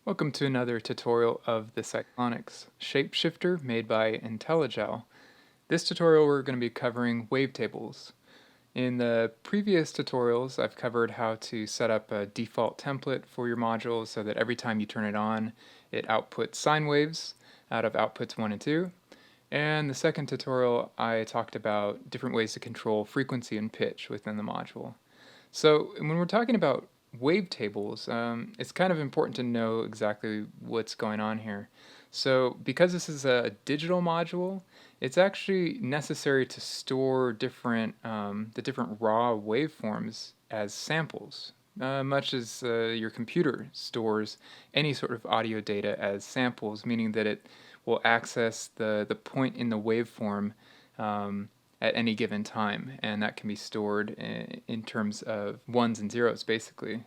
Welcome to another tutorial of the Cyclonics Shapeshifter made by Intellijel. This tutorial we're going to be covering wavetables. In the previous tutorials I've covered how to set up a default template for your module so that every time you turn it on it outputs sine waves out of outputs 1 and 2. And the second tutorial I talked about different ways to control frequency and pitch within the module. So when we're talking about wavetables, it's kind of important to know exactly what's going on here. So because this is a digital module, it's actually necessary to store the different raw waveforms as samples, much as your computer stores any sort of audio data as samples, meaning that it will access the point in the waveform at any given time, and that can be stored in terms of ones and zeros, basically.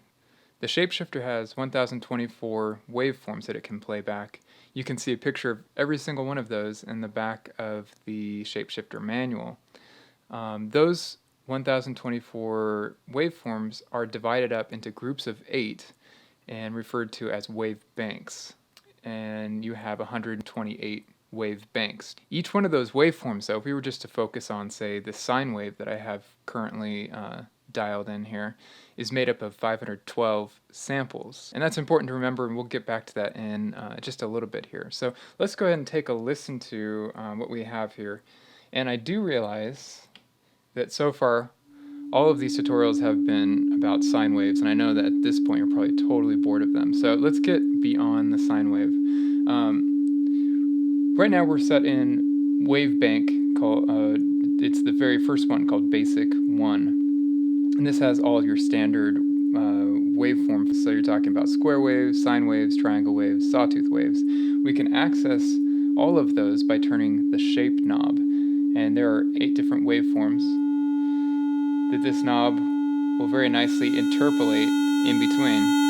The Shapeshifter has 1024 waveforms that it can play back. You can see a picture of every single one of those in the back of the Shapeshifter manual. Those 1024 waveforms are divided up into groups of 8 and referred to as wavebanks, and you have 128 wavebanks. Each one of those waveforms, though, if we were just to focus on, say, the sine wave that I have currently dialed in here, is made up of 512 samples. And that's important to remember, and we'll get back to that in just a little bit here. So let's go ahead and take a listen to what we have here. And I do realize that so far all of these tutorials have been about sine waves, and I know that at this point you're probably totally bored of them. So let's get beyond the sine wave. Right now we're set in Wavebank, it's the very first one called Basic 1. And this has all of your standard waveforms. So you're talking about square waves, sine waves, triangle waves, sawtooth waves. We can access all of those by turning the shape knob. And there are 8 different waveforms that this knob will very nicely interpolate in between.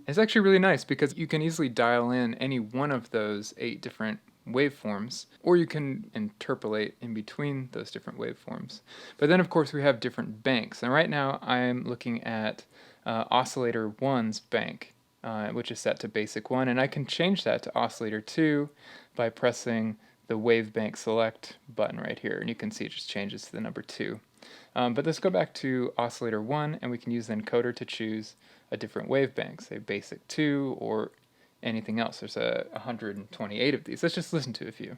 It's actually really nice because you can easily dial in any one of those 8 different waveforms, or you can interpolate in between those different waveforms. But then of course we have different banks, and right now I'm looking at oscillator 1's bank, which is set to basic 1, and I can change that to oscillator 2 by pressing the Wavebank Select button right here, and you can see it just changes to the number 2. But let's go back to oscillator 1, and we can use the encoder to choose a different wavebank, say basic 2 or anything else. There's 128 of these. Let's just listen to a few.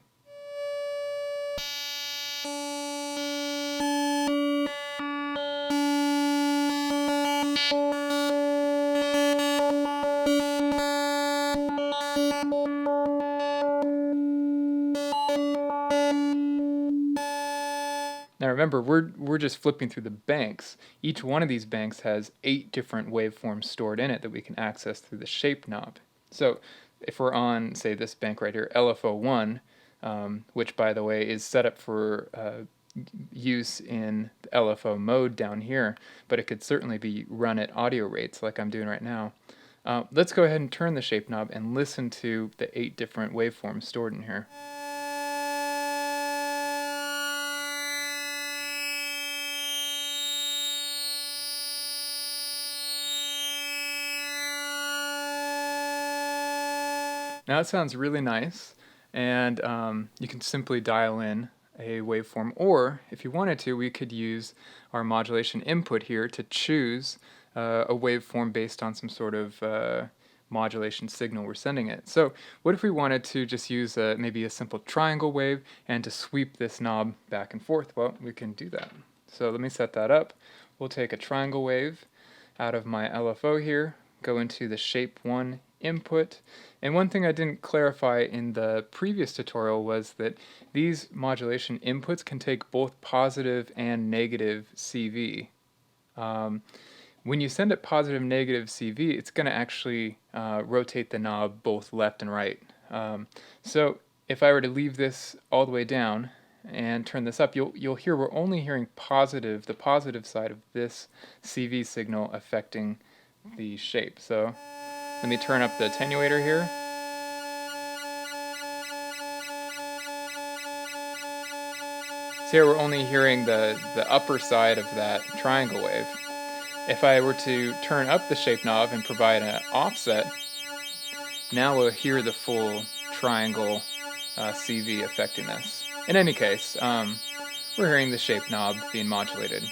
Now remember, we're just flipping through the banks. Each one of these banks has 8 different waveforms stored in it that we can access through the shape knob. So if we're on, say, this bank right here, LFO1, which by the way is set up for use in the LFO mode down here, but it could certainly be run at audio rates like I'm doing right now. Let's go ahead and turn the shape knob and listen to the 8 different waveforms stored in here. Now it sounds really nice, and you can simply dial in a waveform, or if you wanted to, we could use our modulation input here to choose a waveform based on some sort of modulation signal we're sending it. So what if we wanted to just use maybe a simple triangle wave and to sweep this knob back and forth? Well, we can do that. So let me set that up. We'll take a triangle wave out of my LFO here, go into the shape 1 input, and one thing I didn't clarify in the previous tutorial was that these modulation inputs can take both positive and negative CV. When you send it positive and negative CV, it's going to actually rotate the knob both left and right. So if I were to leave this all the way down and turn this up, you'll hear we're only hearing the positive side of this CV signal affecting the shape. So let me turn up the attenuator here. So here we're only hearing the upper side of that triangle wave. If I were to turn up the shape knob and provide an offset, now we'll hear the full triangle CV affecting this. In any case, we're hearing the shape knob being modulated.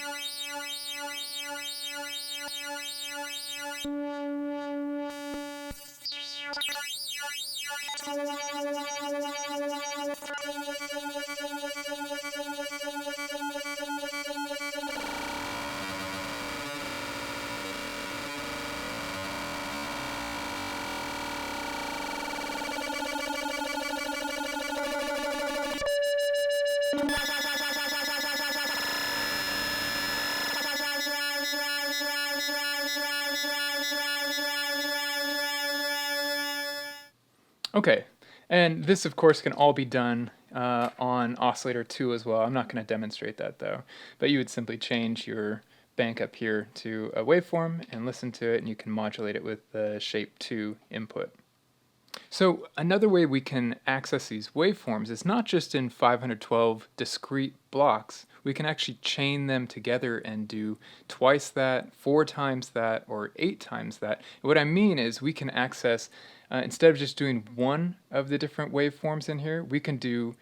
Okay, and this of course can all be done on oscillator 2 as well. I'm not going to demonstrate that though, but you would simply change your bank up here to a waveform and listen to it, and you can modulate it with the shape 2 input. So another way we can access these waveforms is not just in 512 discrete blocks. We can actually chain them together and do twice that, 4 times that, or 8 times that. And what I mean is we can access, instead of just doing one of the different waveforms in here, we can do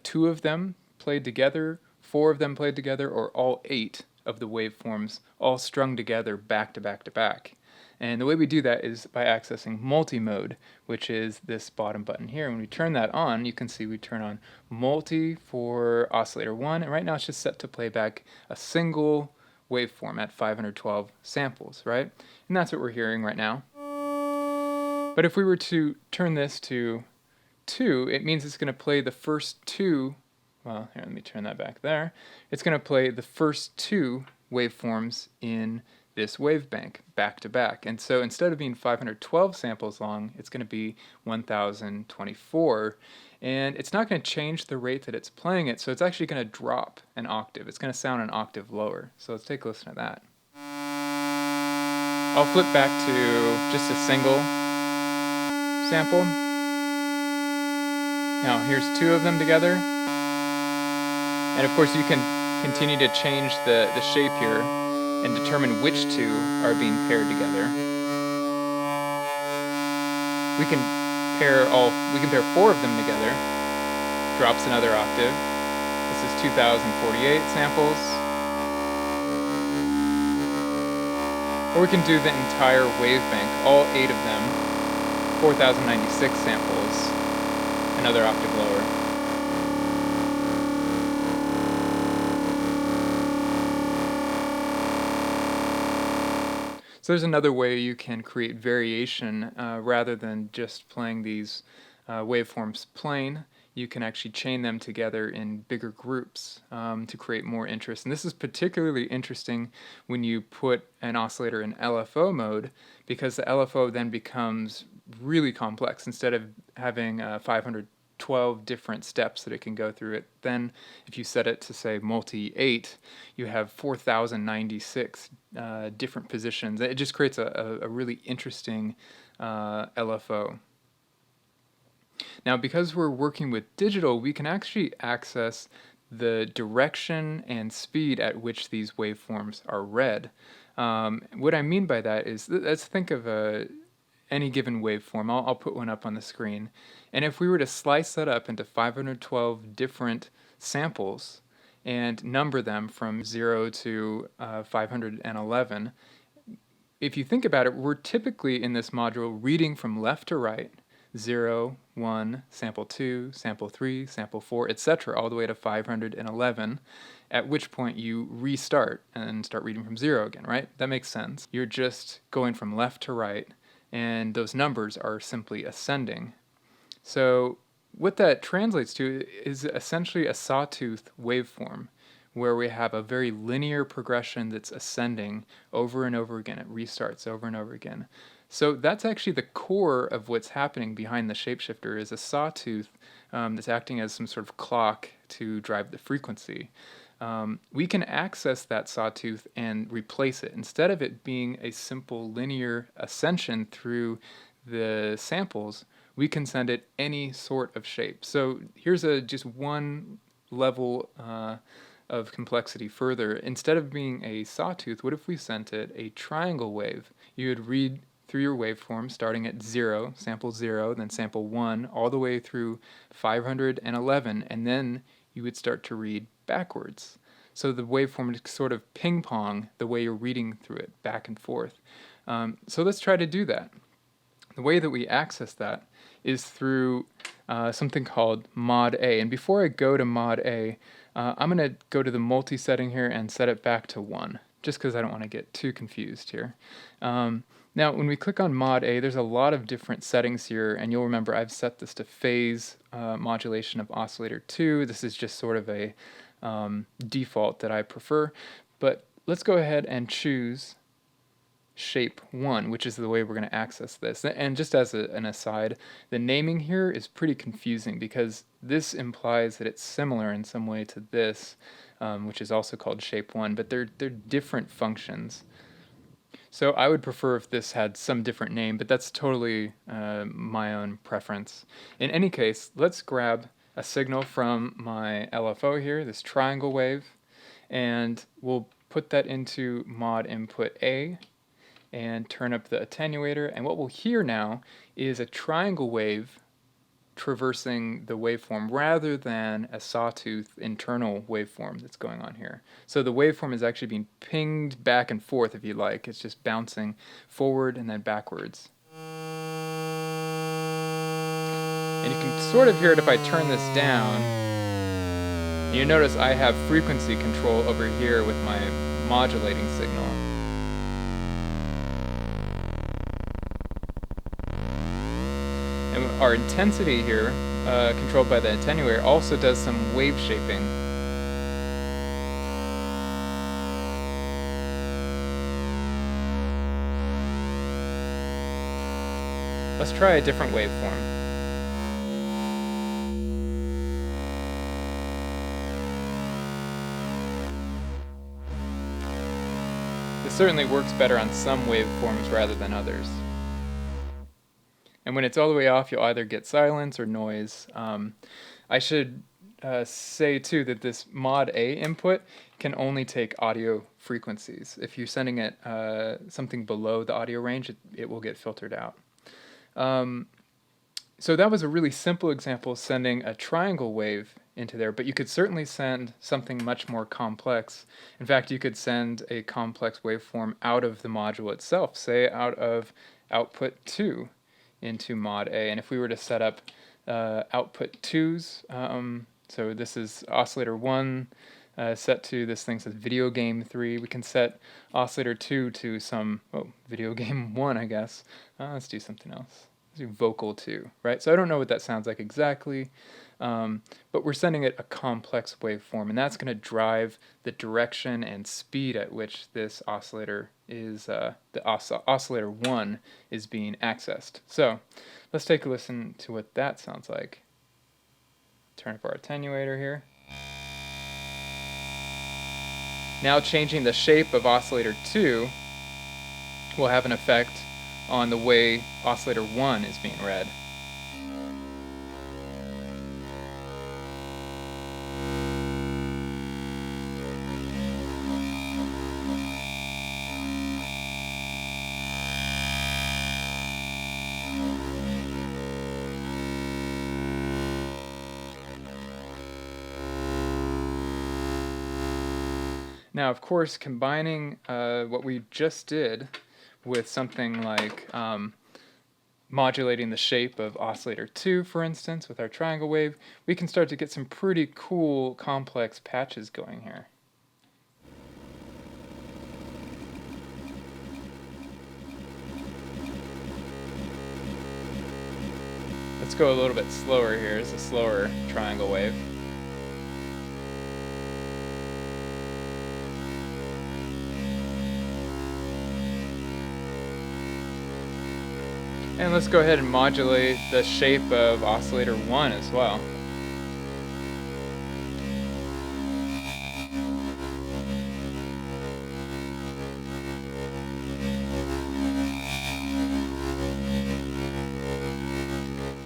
2 of them played together, 4 of them played together, or all 8 of the waveforms all strung together back to back to back. And the way we do that is by accessing multi-mode, which is this bottom button here. When we turn that on, you can see we turn on multi for oscillator 1, and right now it's just set to play back a single waveform at 512 samples, right? And that's what we're hearing right now. But if we were to turn this to 2, it means it's going to play the first 2, well, here, let me turn that back there. It's going to play the first 2 waveforms in this wavebank back to back. And so instead of being 512 samples long, it's going to be 1024. And it's not going to change the rate that it's playing it, so it's actually going to drop an octave. It's going to sound an octave lower. So let's take a listen to that. I'll flip back to just a single sample. Now here's 2 of them together. And of course you can continue to change the shape here and determine which 2 are being paired together. We can pair 4 of them together. Drops another octave. This is 2048 samples. Or we can do the entire wavebank, all 8 of them, 4096 samples, another octave lower. So there's another way you can create variation rather than just playing these waveforms plain. You can actually chain them together in bigger groups to create more interest. And this is particularly interesting when you put an oscillator in LFO mode, because the LFO then becomes really complex. Instead of having 512 different steps that it can go through, then if you set it to say multi-8, you have 4096 different positions. It just creates a really interesting LFO. Now, because we're working with digital, we can actually access the direction and speed at which these waveforms are read. What I mean by that is, let's think of any given waveform. I'll put one up on the screen. And if we were to slice that up into 512 different samples and number them from 0 to 511, if you think about it, we're typically in this module reading from left to right, 0, 1, sample 2, sample 3, sample 4, etc., all the way to 511, at which point you restart and start reading from 0 again, right? That makes sense. You're just going from left to right, and those numbers are simply ascending. So what that translates to is essentially a sawtooth waveform, where we have a very linear progression that's ascending over and over again. It restarts over and over again. So that's actually the core of what's happening behind the shapeshifter, is a sawtooth that's acting as some sort of clock to drive the frequency. We can access that sawtooth and replace it. Instead of it being a simple linear ascension through the samples, we can send it any sort of shape. So here's just one level of complexity further. Instead of being a sawtooth, what if we sent it a triangle wave? You would read through your waveform starting at 0, sample 0, then sample 1, all the way through 511, and then you would start to read backwards. So the waveform would sort of ping-pong the way you're reading through it, back and forth. So let's try to do that. The way that we access that is through something called mod A. And before I go to mod A, I'm going to go to the multi-setting here and set it back to 1, just because I don't want to get too confused here. Now, when we click on mod A, there's a lot of different settings here, and you'll remember I've set this to phase modulation of oscillator 2. This is just sort of a default that I prefer, but let's go ahead and choose shape 1, which is the way we're going to access this. And just as an aside, the naming here is pretty confusing because this implies that it's similar in some way to this, which is also called shape 1, but they're different functions. So I would prefer if this had some different name, but that's totally my own preference. In any case, let's grab a signal from my LFO here, this triangle wave, and we'll put that into mod input A and turn up the attenuator, and what we'll hear now is a triangle wave traversing the waveform rather than a sawtooth internal waveform that's going on here. So the waveform is actually being pinged back and forth, if you like. It's just bouncing forward and then backwards. And you can sort of hear it if I turn this down. You notice I have frequency control over here with my modulating signal. And our intensity here, controlled by the attenuator, also does some wave shaping. Let's try a different waveform. This certainly works better on some waveforms rather than others. And when it's all the way off, you'll either get silence or noise. I should say too that this mod A input can only take audio frequencies. If you're sending it something below the audio range, it will get filtered out. So that was a really simple example of sending a triangle wave into there, but you could certainly send something much more complex. In fact, you could send a complex waveform out of the module itself, say out of output 2 into mod A. And if we were to set up output 2s, so this is oscillator 1 set to this thing says video game 3, we can set oscillator 2 to some, video game 1, I guess. Let's do something else. Let's do vocal 2, right? So I don't know what that sounds like exactly, but we're sending it a complex waveform, and that's going to drive the direction and speed at which this oscillator is, the oscillator 1 is being accessed. So let's take a listen to what that sounds like. Turn up our attenuator here. Now changing the shape of oscillator 2 will have an effect on the way oscillator 1 is being read. Now, of course, combining what we just did with something like modulating the shape of oscillator 2, for instance, with our triangle wave, we can start to get some pretty cool, complex patches going here. Let's go a little bit slower here. It's a slower triangle wave. And let's go ahead and modulate the shape of oscillator 1 as well.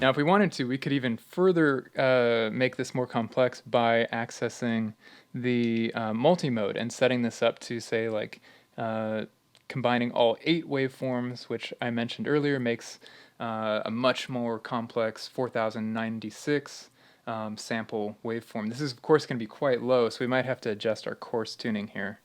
Now, if we wanted to, we could even further make this more complex by accessing the multi-mode and setting this up to, say, like combining all 8 waveforms, which I mentioned earlier, makes a much more complex 4096 sample waveform. This is, of course, going to be quite low, so we might have to adjust our coarse tuning here.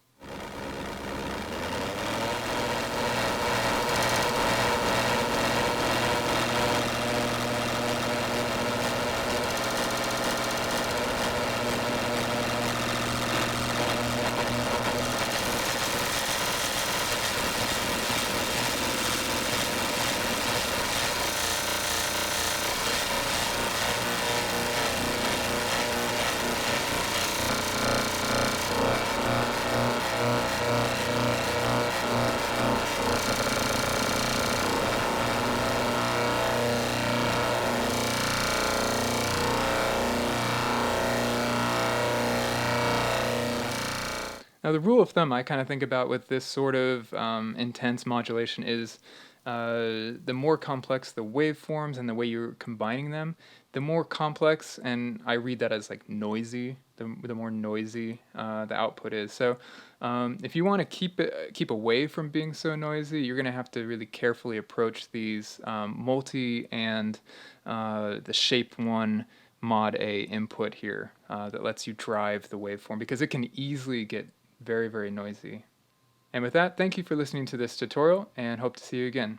Now, the rule of thumb I kind of think about with this sort of intense modulation is the more complex the waveforms and the way you're combining them, the more complex, and I read that as like noisy, the more noisy the output is. So if you want to keep away from being so noisy, you're going to have to really carefully approach these multi and the shape 1 mod A input here that lets you drive the waveform, because it can easily get very, very noisy. And with that, thank you for listening to this tutorial, and hope to see you again.